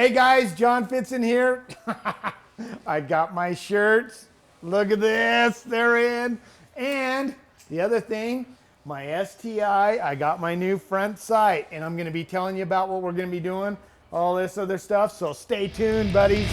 Hey guys, John Fitson here. I got my shirts. Look at this, they're in. And the other thing, my STI, I got my new front sight, and I'm gonna be telling you about what we're gonna be doing, all this other stuff, so stay tuned, buddies.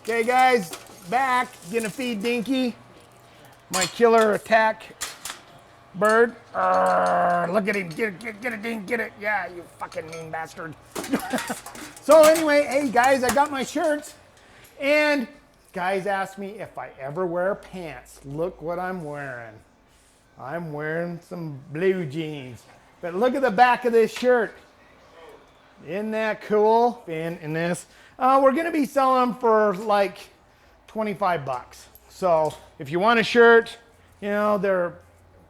Okay guys, back, gonna feed Dinky, my killer attack bird. Look at him, get it, Dink, get it. Yeah, you fucking mean bastard. So anyway, hey guys, I got my shirts, and guys asked me if I ever wear pants. Look what I'm wearing. I'm wearing some blue jeans, but look at the back of this shirt. Isn't that cool? In this, we're gonna be selling them for like 25 bucks. So if you want a shirt, you know, they're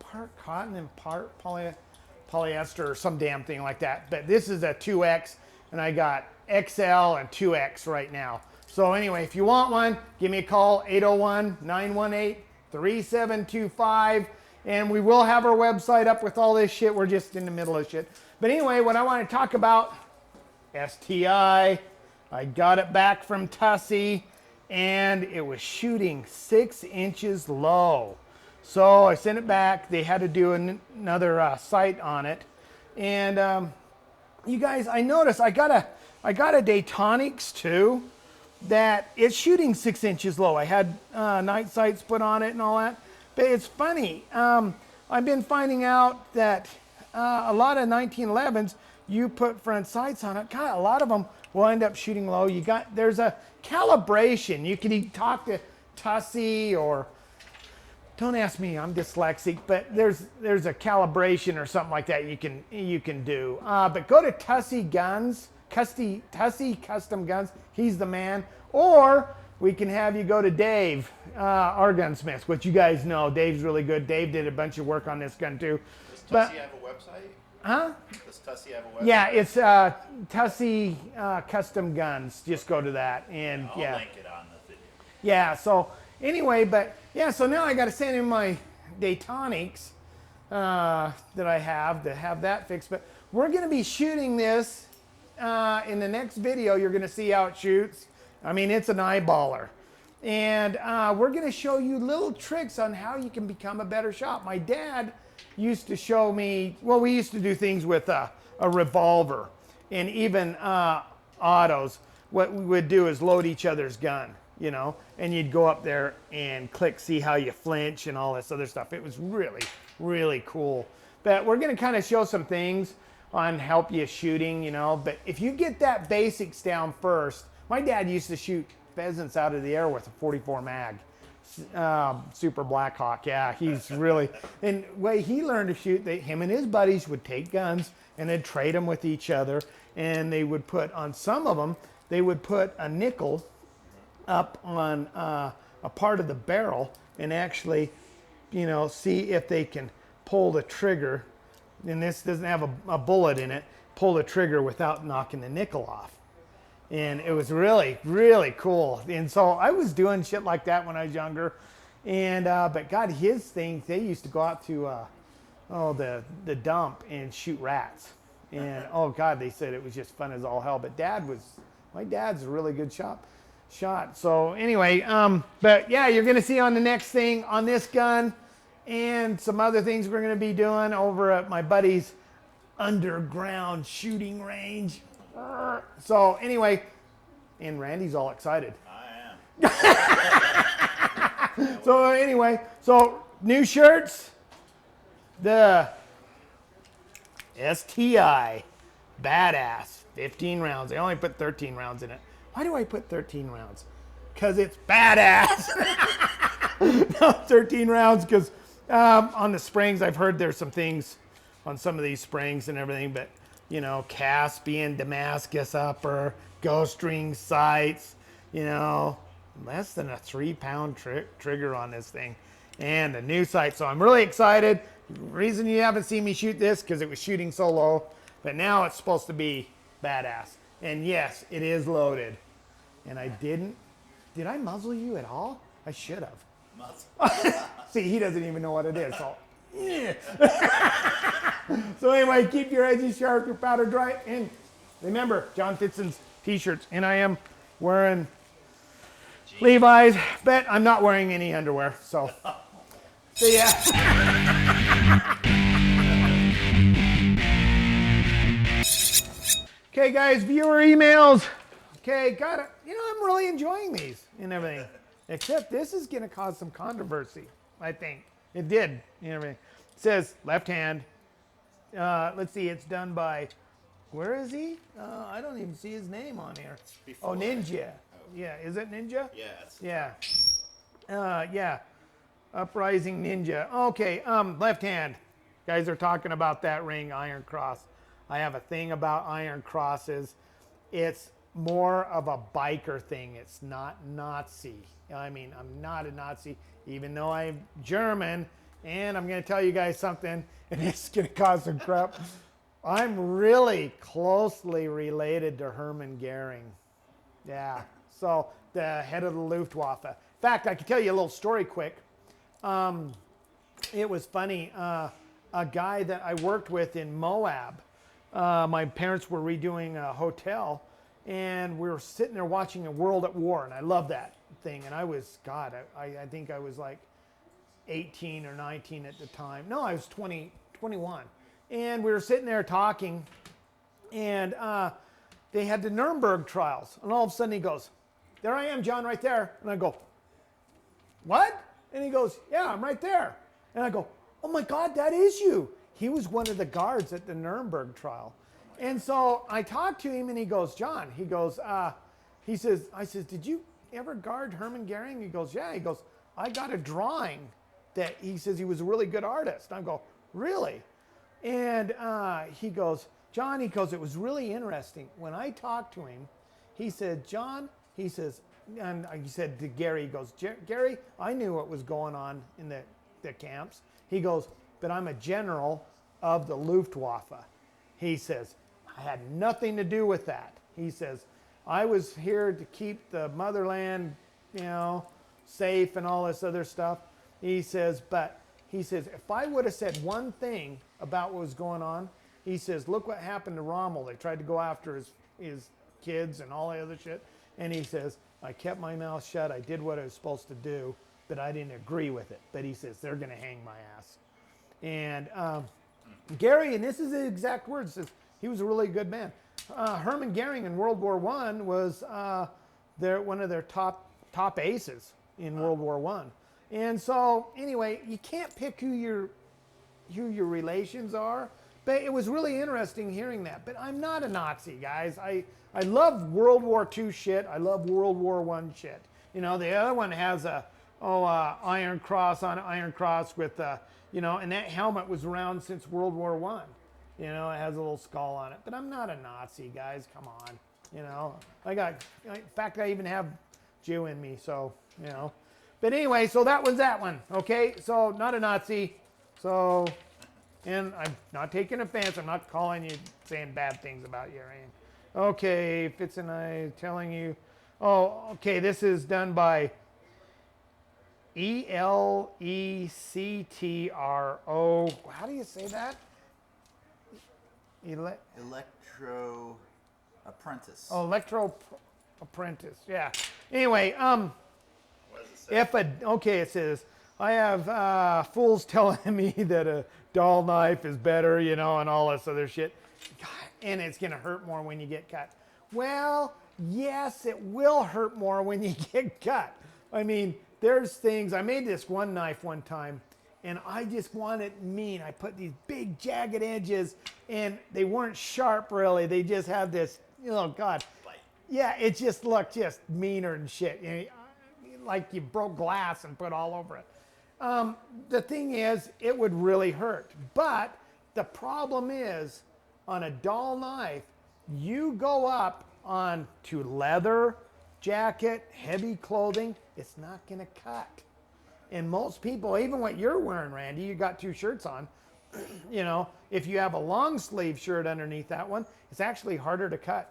part cotton and part polyester or some damn thing like that. But this is a 2X, and I got XL and 2X right now. So anyway, if you want one, give me a call, 801-918-3725. And we will have our website up with all this shit. We're just in the middle of shit. But anyway, what I want to talk about, STI. I got it back from Tussie, and it was shooting 6 inches low. So I sent it back. They had to do another sight on it. And you guys, I noticed I got a Daytonics too that it's shooting 6 inches low. I had night sights put on it and all that. But it's funny. I've been finding out that a lot of 1911s, you put front sights on it. God, a lot of them will end up shooting low. There's a calibration. You can talk to Tussie, or don't ask me, I'm dyslexic, but there's a calibration or something like that you can do. But go to Tussie Guns, Tussie Custom Guns. He's the man. Or we can have you go to Dave, our gunsmith, which you guys know. Dave's really good. Dave did a bunch of work on this gun too. Does Tussie have a website? Huh? Does Tussie have a website? Yeah, it's Tussie Custom Guns. Just go to that, and I'll link it on the video. Yeah, so anyway, but yeah, so now I got to send in my Daytonics that I have to have that fixed. But we're going to be shooting this in the next video. You're going to see how it shoots. I mean, it's an eyeballer. And we're going to show you little tricks on how you can become a better shot. My dad used to show me, well, we used to do things with a revolver and even autos. What we would do is load each other's gun, you know, and you'd go up there and click, see how you flinch and all this other stuff. It was really, really cool. But we're going to kind of show some things on help you shooting, you know. But if you get that basics down first, my dad used to shoot pheasants out of the air with a 44 mag. Super Blackhawk, yeah, he's really, and the way he learned to shoot, him and his buddies would take guns and they'd trade them with each other, and they would put, on some of them, they would put a nickel up on a part of the barrel and actually, you know, see if they can pull the trigger, and this doesn't have a bullet in it, pull the trigger without knocking the nickel off. And it was really, really cool. And so I was doing shit like that when I was younger. And but God, his thing, they used to go out to the dump and shoot rats. And oh God, they said it was just fun as all hell. But my dad's a really good shot. So anyway, but yeah, you're gonna see on the next thing on this gun and some other things we're gonna be doing over at my buddy's underground shooting range. So anyway, and Randy's all excited. I am. So anyway, so new shirts, the STI, badass, 15 rounds. They only put 13 rounds in it. Why do I put 13 rounds? Because it's badass. No, 13 rounds because on the springs, I've heard there's some things on some of these springs and everything, but you know, Caspian, Damascus upper, ghost ring sights, you know, less than a 3-pound trigger on this thing, and a new sight. So I'm really excited. The reason you haven't seen me shoot this because it was shooting so low, but now it's supposed to be badass. And yes, it is loaded. And I did I muzzle you at all? I should have. Muzzle. See, he doesn't even know what it is. So, yeah. So anyway, keep your edges sharp, your powder dry, and remember, John Fitson's t-shirts, and I am wearing Levi's, but I'm not wearing any underwear, so see ya. Okay, guys, viewer emails. Okay, got it. You know, I'm really enjoying these and everything, except this is going to cause some controversy, I think. It did, and everything. It says left hand. Let's see, it's done by, where is he? I don't even see his name on here. Oh, Ninja. Yeah, is it Ninja? Yeah. It's Yeah. Uprising Ninja. Okay, left hand. Guys are talking about that ring, Iron Cross. I have a thing about Iron Crosses. It's more of a biker thing. It's not Nazi. I mean, I'm not a Nazi, even though I'm German. And I'm going to tell you guys something, and it's going to cause some crap. I'm really closely related to Hermann Goering. Yeah, so the head of the Luftwaffe. In fact, I can tell you a little story quick. It was funny. A guy that I worked with in Moab, my parents were redoing a hotel, and we were sitting there watching a World at War, and I love that thing. And I was, God, I think I was like 18 or 19 at the time. No, I was 21. And we were sitting there talking, and they had the Nuremberg trials. And all of a sudden he goes, there I am, John, right there. And I go, what? And he goes, yeah, I'm right there. And I go, oh my God, that is you. He was one of the guards at the Nuremberg trial. And so I talked to him, and he goes, John, he goes, I says, did you ever guard Hermann Goering? He goes, yeah. He goes, I got a drawing that he says he was a really good artist. I go, really? And he goes, John, he goes, it was really interesting. When I talked to him, he said, John, he says, and he said to Gary, he goes, Gary, I knew what was going on in the camps. He goes, but I'm a general of the Luftwaffe. He says, I had nothing to do with that. He says, I was here to keep the motherland, safe and all this other stuff. He says, but he says, if I would have said one thing about what was going on, he says, look what happened to Rommel. They tried to go after his kids and all the other shit. And he says, I kept my mouth shut. I did what I was supposed to do, but I didn't agree with it. But he says, they're going to hang my ass. And Gary, and this is the exact words, says he was a really good man. Hermann Goering in World War I was one of their top aces in World War I. And so anyway, you can't pick who your relations are, but it was really interesting hearing that. But I'm not a Nazi, guys. I love World War II shit. I love World War I shit. The other one has Iron Cross on Iron Cross with and that helmet was around since World War I. It has a little skull on it. But I'm not a Nazi, guys. Come on. In fact, I even have Jew in me, so, But anyway, so that was that one, okay? So, not a Nazi. So, and I'm not taking offense. I'm not calling you, saying bad things about you or anything. Okay, Fitz and I telling you. Oh, okay, this is done by Electro. How do you say that? Electro Apprentice. Oh, Electro Apprentice. Yeah. Anyway, what does it say? it says, I have fools telling me that a dull knife is better, and all this other shit. God, and it's going to hurt more when you get cut. Well, yes, it will hurt more when you get cut. I mean, there's things. I made this one knife one time, and I just wanted mean. I put these big jagged edges, and they weren't sharp really. They just had this, God. Yeah, it just looked just meaner and shit. Like you broke glass and put all over it. The thing is, it would really hurt. But the problem is, on a dull knife, you go up onto leather, jacket, heavy clothing, it's not going to cut. And most people, even what you're wearing, Randy, you got two shirts on, if you have a long sleeve shirt underneath that one, it's actually harder to cut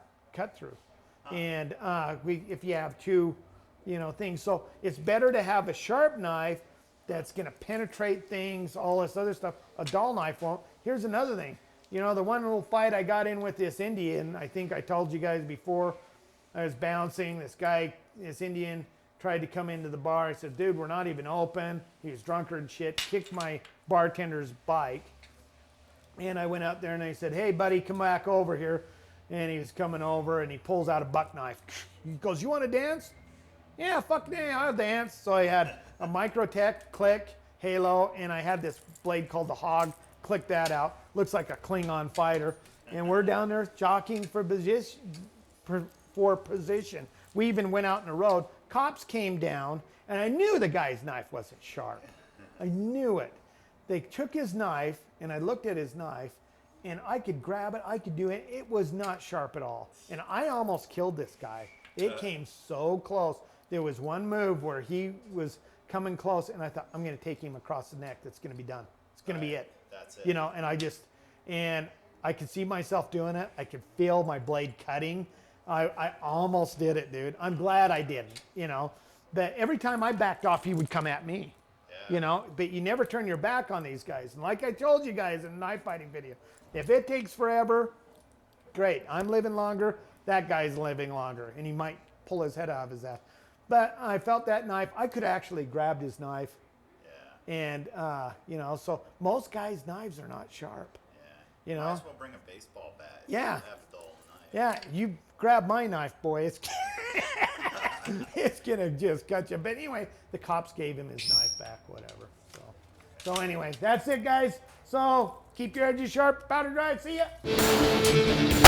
through. And if you have two, things. So it's better to have a sharp knife that's going to penetrate things, all this other stuff. A dull knife won't. Here's another thing. You know, the one little fight I got in with this Indian, I think I told you guys before, I was bouncing. This guy, this Indian, tried to come into the bar. I said, dude, we're not even open. He was drunker and shit, kicked my bartender's bike. And I went up there and I said, hey, buddy, come back over here. And he was coming over and he pulls out a buck knife. He goes, you want to dance? Yeah, fuck yeah, I'll dance. So I had a Microtech, click, halo, and I had this blade called the Hog. Click that out. Looks like a Klingon fighter. And we're down there jockeying for position. We even went out in the road. Cops came down, and I knew the guy's knife wasn't sharp. I knew it. They took his knife, and I looked at his knife, and I could grab it. I could do it. It was not sharp at all. And I almost killed this guy. It came so close. There was one move where he was coming close, and I thought, I'm going to take him across the neck. That's going to be done. It's going to be it. That's it. You know, and I could see myself doing it. I could feel my blade cutting. I almost did it, dude. I'm glad I didn't, you know. But every time I backed off, he would come at me, you know. But you never turn your back on these guys. And like I told you guys in the knife fighting video, if it takes forever, great. I'm living longer. That guy's living longer. And he might pull his head out of his ass. But I felt that knife. I could actually grabbed his knife. And, you know, so most guys' knives are not sharp. You know? Might as well bring a baseball bat. Yeah. Have a dull knife. Yeah, you grab my knife, boy. It's it's gonna just cut you. But anyway, the cops gave him his knife back, whatever. So anyway, that's it, guys. So keep your edges sharp, powder dry. See ya.